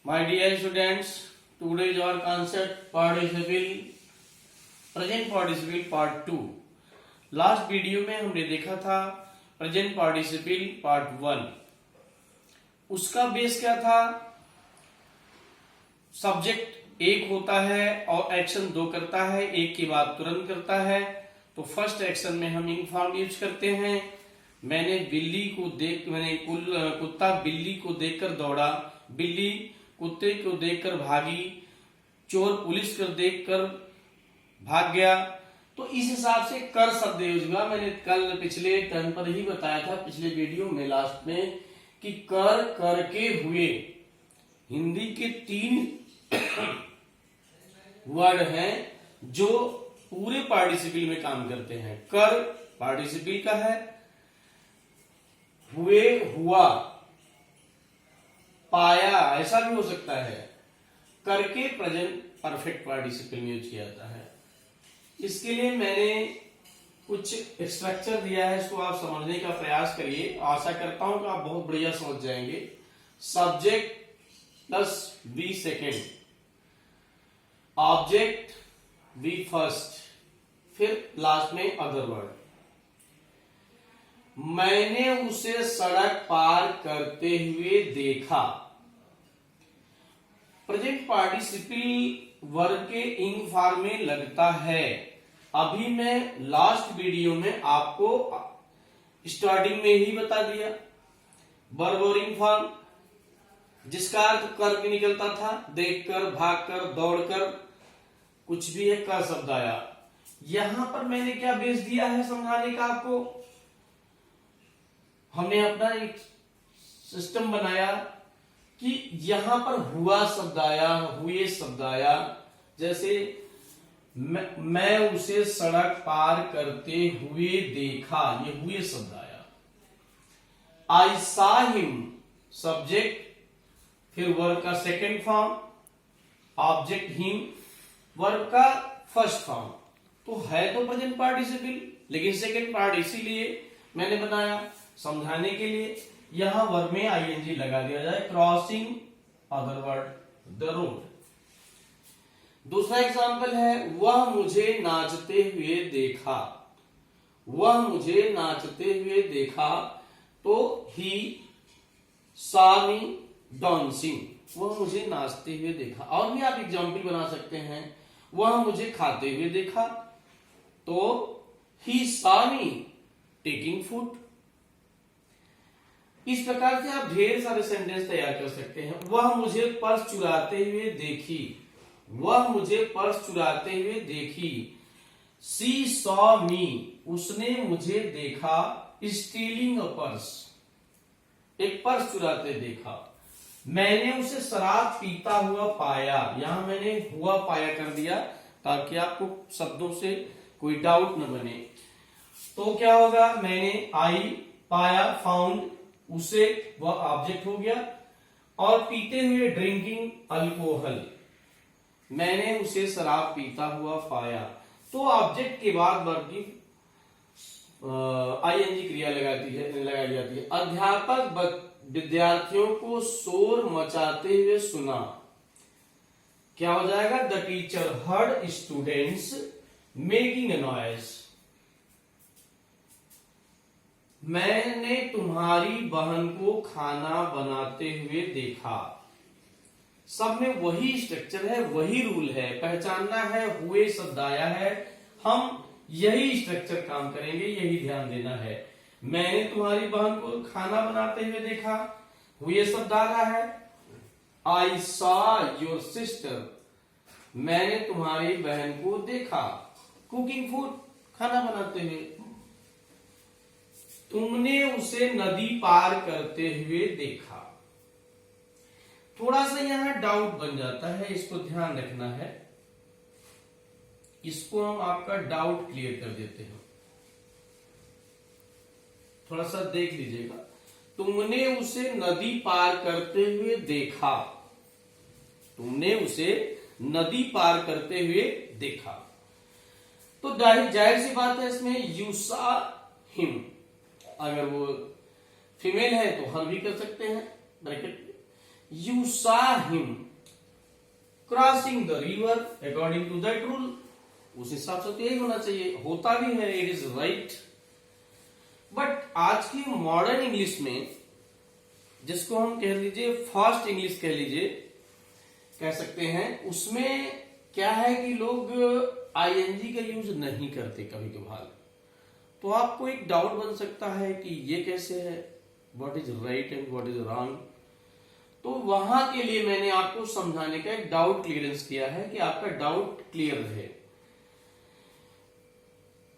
My dear students, today is our concept present participle part 2. Last video में हमने देखा था प्रेजेंट पार्टिसिपल पार्ट 1. उसका बेस क्या था? सब्जेक्ट एक होता है और एक्शन दो करता है, एक की बात तुरंत करता है. तो फर्स्ट एक्शन में हम इंग फॉर्म यूज करते हैं. मैंने कुत्ता बिल्ली को देखकर दौड़ा, बिल्ली कुत्ते को देखकर भागी, चोर पुलिस को देखकर भाग गया. तो इस हिसाब से कर शब्द यूज हुआ. मैंने कल पिछले टर्न पर ही बताया था, पिछले वीडियो में लास्ट में, कि कर करके हुए हिंदी के 3 वर्ड हैं जो पूरे पार्टिसिपल में काम करते हैं. कर पार्टिसिपल का है, हुए हुआ, पाया ऐसा भी हो सकता है, करके प्रेजेंट परफेक्ट पार्टिसिपल में यूज किया जाता है. इसके लिए मैंने कुछ स्ट्रक्चर दिया है, इसको आप समझने का प्रयास करिए. आशा करता हूं कि आप बहुत बढ़िया समझ जाएंगे. Subject plus be second, object be first, फिर लास्ट में अदर वर्ड. मैंने उसे सड़क पार करते हुए देखा. प्रेजेंट पार्टिसिपल वर्ब के इंग फॉर्म में लगता है. अभी मैं लास्ट वीडियो में आपको स्टार्टिंग में ही बता दिया वर्ब और इंग फॉर्म, जिसका अर्थ कर के निकलता था. देखकर, भागकर, दौड़कर, कुछ भी है, कर शब्द आया. यहां पर मैंने क्या बेस दिया है समझाने का आपको. हमने अपना एक सिस्टम बनाया कि यहां पर हुआ शब्द आया, हुए शब्द आया. जैसे मैं उसे सड़क पार करते हुए देखा, ये हुए शब्द आया. आई सॉ हिम सब्जेक्ट, फिर वर्ब का second form, object him verb का फर्स्ट फॉर्म. तो है तो प्रेजेंट पार्टिसिपल, लेकिन सेकंड पार्ट इसीलिए मैंने बनाया समझाने के लिए. यहां वर्ब में आईएनजी लगा दिया जाए. Crossing other word the road. दूसरा एग्जांपल है, वह मुझे नाचते हुए देखा. वह मुझे नाचते हुए देखा, तो ही सॉ मी डांसिंग. वह मुझे नाचते हुए देखा. और भी आप एग्जांपल बना सकते हैं. वह मुझे खाते हुए देखा, तो he saw me taking food. इस प्रकार से आप ढेर सारे सेंटेंस तैयार कर सकते हैं. वह मुझे पर्स चुराते हुए देखी. वह मुझे पर्स चुराते हुए देखी. शी सॉ मी, उसने मुझे देखा स्टीलिंग अ पर्स, एक पर्स चुराते देखा. मैंने उसे शराब पीता हुआ पाया. यहां मैंने हुआ पाया कर दिया ताकि आपको शब्दों से कोई डाउट न बने. तो क्या होगा, मैंने आई पाया, फाउंड, उसे वह ऑब्जेक्ट हो गया, और पीते हुए ड्रिंकिंग अल्कोहल. मैंने उसे शराब पीता हुआ पाया. तो ऑब्जेक्ट के बाद वर्ब की आईएनजी क्रिया लगाई जाती है. अध्यापक विद्यार्थियों को शोर मचाते हुए सुना. क्या हो जाएगा, the teacher heard students making a noise. मैंने तुम्हारी बहन को खाना बनाते हुए देखा. सब में वही स्ट्रक्चर है, वही रूल है. पहचानना है, हुए शब्द आया है, हम यही स्ट्रक्चर काम करेंगे, यही ध्यान देना है. मैंने तुम्हारी बहन को खाना बनाते हुए देखा, हुए शब्द आ रहा है. आई सॉ योर सिस्टर, मैंने तुम्हारी बहन को देखा कुकिंग फूड, खाना बनाते हुए. तुमने उसे नदी पार करते हुए देखा. थोड़ा सा यहां डाउट बन जाता है, इसको ध्यान रखना है. इसको हम आपका डाउट क्लियर कर देते हैं. थोड़ा सा देख लीजिएगा. तुमने उसे नदी पार करते हुए देखा. तुमने उसे नदी पार करते हुए देखा. तो जाहिर सी बात है, इसमें यू सॉ हिम, अगर वो फीमेल है तो हर भी कर सकते हैं ब्रैकेट में. You saw him crossing the river according to that rule. उस हिसाब से तो यही होना चाहिए, होता भी है, इट इज राइट। बट आज की मॉडर्न इंग्लिश में, जिसको हम कह लीजिए फास्ट इंग्लिश कह लीजिए, कह सकते हैं, उसमें क्या है कि लोग आईएनजी का यूज नहीं करते कभी कभार। तो आपको एक डाउट बन सकता है कि ये कैसे है, what is right and what is wrong. तो वहां के लिए मैंने आपको समझाने का एक डाउट क्लियरेंस किया है कि आपका डाउट क्लियर रहे।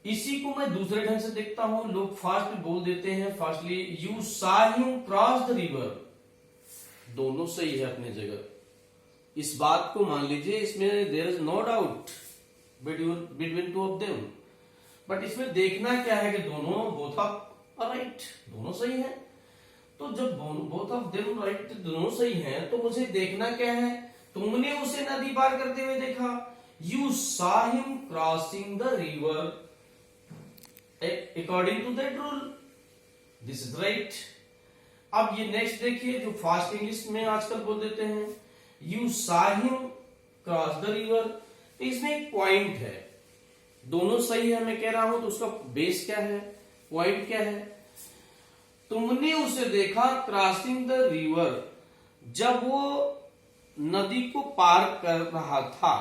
इसी को मैं दूसरे ढंग से देखता हूं, लोग फास्ट में बोल देते हैं fastly, you saw him cross the river. दोनों सही है अपनी जगह, इस बात को मान लीजिए, इसमें there is no doubt between two of them. But इसमें देखना क्या है कि दोनों बोथ ऑफ राइट, दोनों सही है। तो जब बोथ ऑफ देम राइट, दोनों सही हैं, तो मुझे देखना क्या है, तुमने उसे नदी पार करते हुए देखा, you saw him crossing the river according to that rule, this is right. अब ये नेक्स्ट देखिए, जो फास्ट इंग्लिश में आजकल बोल देते हैं, you saw him cross the river. तो इसमें एक पॉइंट है, दोनों सही है मैं कह रहा हूं, तो उसका बेस क्या है, पॉइंट क्या है, तुमने उसे देखा क्रॉसिंग द रिवर, जब वो नदी को पार कर रहा था,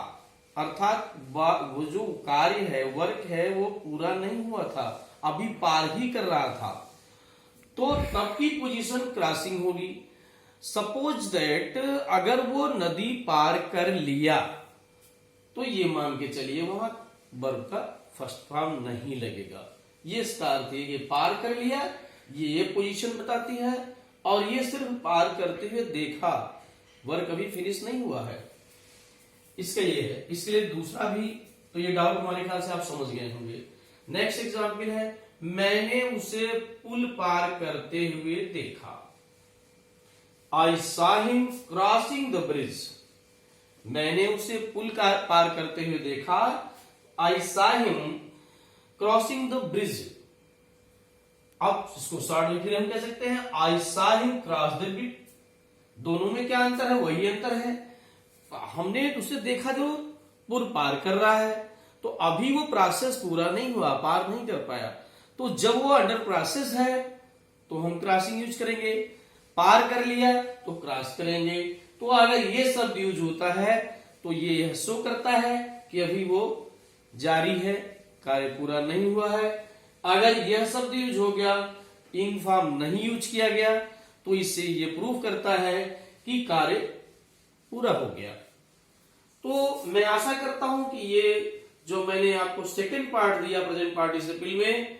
अर्थात वो जो कार्य है, वर्क है, वो पूरा नहीं हुआ था, अभी पार ही कर रहा था, तो तब की पोजीशन क्रॉसिंग होगी। सपोज दैट अगर वो नदी पार कर लिया, तो ये मान के चलिए वहां वर्ब का फर्स्ट फॉर्म नहीं लगेगा। ये इसका अर्थ है, ये पार कर लिया, ये पोजीशन बताती है, और ये सिर्फ पार करते हुए देखा, वर्क अभी फिनिश नहीं हुआ है, इसका ये है। इसलिए दूसरा भी, तो ये डाउट हमारे ख्याल से आप समझ गए होंगे। नेक्स्ट एग्जाम्पल है, मैंने उसे पुल पार करते हुए देखा, आई सा हिम क्रॉसिंग द ब्रिज। मैंने उसे पुल पार करते हुए देखा, आई सा हिम क्रॉसिंग द ब्रिज। अब इसको शॉर्ट में फिर हम कह सकते हैं, आई सा हिम क्रॉस द ब्रिज। दोनों में क्या अंतर है, वही अंतर है, हमने उसे देखा जो पुल पार कर रहा है, तो अभी वो प्रोसेस पूरा नहीं हुआ, पार नहीं कर पाया, तो जब वो अंडर प्रोसेस है तो हम क्रॉसिंग यूज करेंगे, पार कर लिया तो क्रॉस करेंगे। तो अगर ये शब्द यूज होता है तो ये शो करता है कि अभी वो जारी है, कार्य पूरा नहीं हुआ है। अगर यह शब्द यूज हो गया, ing फॉर्म नहीं यूज किया गया, तो इससे ये प्रूव करता है कि कार्य पूरा हो गया। तो मैं आशा करता हूं कि ये जो मैंने आपको सेकंड पार्ट दिया प्रेजेंट पार्टिसिपल में,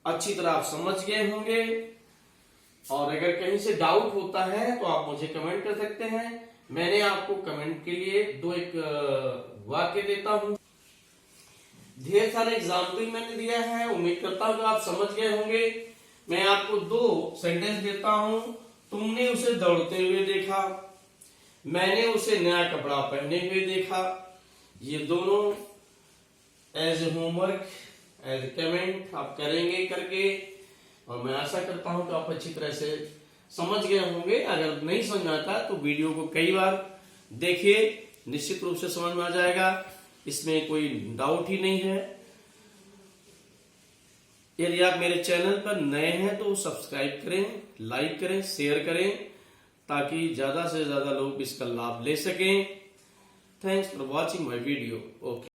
अच्छी तरह आप समझ गए होंगे। और अगर कहीं से डाउट होता है तो आप मुझे कमेंट कर सकते हैं। मैंने आपको कमेंट के लिए एक वाक्य देता हूं। ढेर सारे एग्जाम्पल मैंने दिया है, उम्मीद करता हूं कि आप समझ गए होंगे। मैं आपको 2 सेंटेंस देता हूं। तुमने उसे दौड़ते हुए देखा, मैंने उसे नया कपड़ा पहने हुए देखा। ये दोनों as a homework, as a comment आप करेंगे करके, और मैं आशा करता हूं कि आप अच्छी तरह से समझ गए होंगे। अगर नहीं समझ आता तो वीडियो को कई बार देखिए, निश्चित रूप से समझ में आ जाएगा, इसमें कोई डाउट ही नहीं है। यदि आप मेरे चैनल पर नए हैं तो सब्सक्राइब करें, लाइक करें, शेयर करें, ताकि ज्यादा से ज्यादा लोग इसका लाभ ले सकें। Thanks for watching my video. Okay.